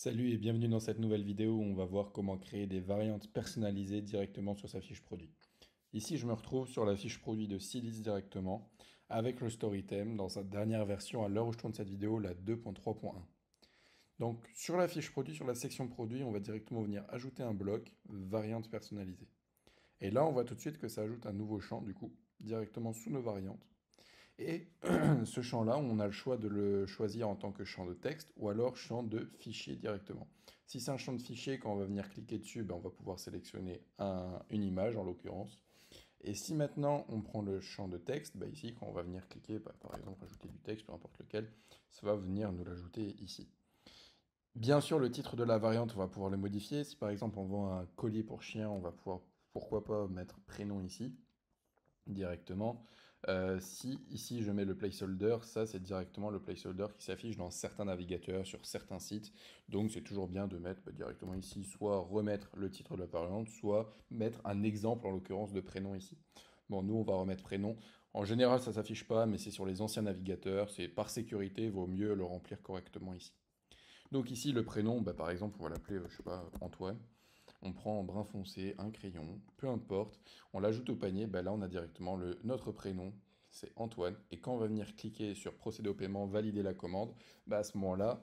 Salut et bienvenue dans cette nouvelle vidéo où on va voir comment créer des variantes personnalisées directement sur sa fiche produit. Ici, je me retrouve sur la fiche produit de Silis directement avec le StoryTheme dans sa dernière version à l'heure où je tourne cette vidéo, la 2.3.1. Donc sur la fiche produit, sur la section produit, on va directement venir ajouter un bloc variante personnalisée. Et là, on voit tout de suite que ça ajoute un nouveau champ du coup directement sous nos variantes. Et ce champ-là, on a le choix de le choisir en tant que champ de texte ou alors champ de fichier directement. Si c'est un champ de fichier, quand on va venir cliquer dessus, ben, on va pouvoir sélectionner une image en l'occurrence. Et si maintenant on prend le champ de texte, ben, ici quand on va venir cliquer, par exemple ajouter du texte, peu importe lequel, ça va venir nous l'ajouter ici. Bien sûr, le titre de la variante, on va pouvoir le modifier. Si par exemple on vend un collier pour chien, on va pouvoir, pourquoi pas, mettre prénom ici directement. Si ici je mets le placeholder, ça c'est directement le placeholder qui s'affiche dans certains navigateurs, sur certains sites. Donc c'est toujours bien de mettre directement ici, soit remettre le titre de la variante, soit mettre un exemple en l'occurrence de prénom ici. Bon, nous on va remettre prénom. En général ça s'affiche pas, mais c'est sur les anciens navigateurs. C'est par sécurité, il vaut mieux le remplir correctement ici. Donc ici le prénom, par exemple on va l'appeler, je sais pas, Antoine. On prend en brun foncé un crayon, peu importe, on l'ajoute au panier, là on a directement notre prénom, c'est Antoine, et quand on va venir cliquer sur procéder au paiement, valider la commande, à ce moment-là,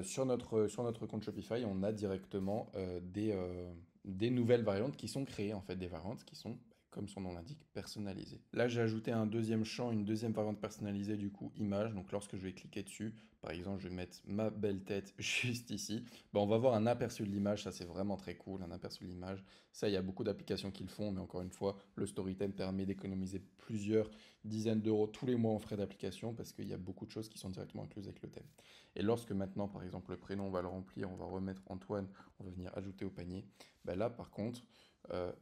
sur notre compte Shopify, on a directement des nouvelles variantes qui sont créées, en fait, des variantes qui sont, comme son nom l'indique, personnalisées. Là, j'ai ajouté un deuxième champ, une deuxième variante personnalisée, du coup, image. Donc, lorsque je vais cliquer dessus, par exemple, je vais mettre ma belle tête juste ici, on va voir un aperçu de l'image. Ça, c'est vraiment très cool, un aperçu de l'image. Ça, il y a beaucoup d'applications qui le font, mais encore une fois, le Storytime permet d'économiser plusieurs dizaines d'euros tous les mois en frais d'application parce qu'il y a beaucoup de choses qui sont directement incluses avec le thème. Et lorsque maintenant, par exemple, le prénom, on va le remplir, on va remettre Antoine, on va venir ajouter au panier, là, par contre,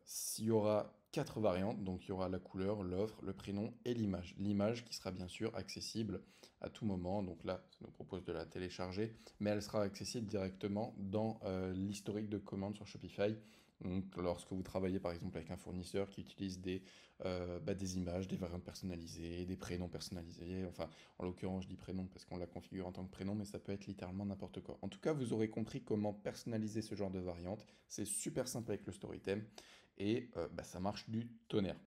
s'il y aura quatre variantes, donc il y aura la couleur, l'offre, le prénom et l'image. L'image qui sera bien sûr accessible à tout moment, donc là, ça nous propose de la télécharger, mais elle sera accessible directement dans l'historique de commandes sur Shopify. Donc, lorsque vous travaillez par exemple avec un fournisseur qui utilise des images, des variantes personnalisées, des prénoms personnalisés, enfin, en l'occurrence, je dis prénom parce qu'on la configure en tant que prénom, mais ça peut être littéralement n'importe quoi. En tout cas, vous aurez compris comment personnaliser ce genre de variante. C'est super simple avec le Storytime et ça marche du tonnerre.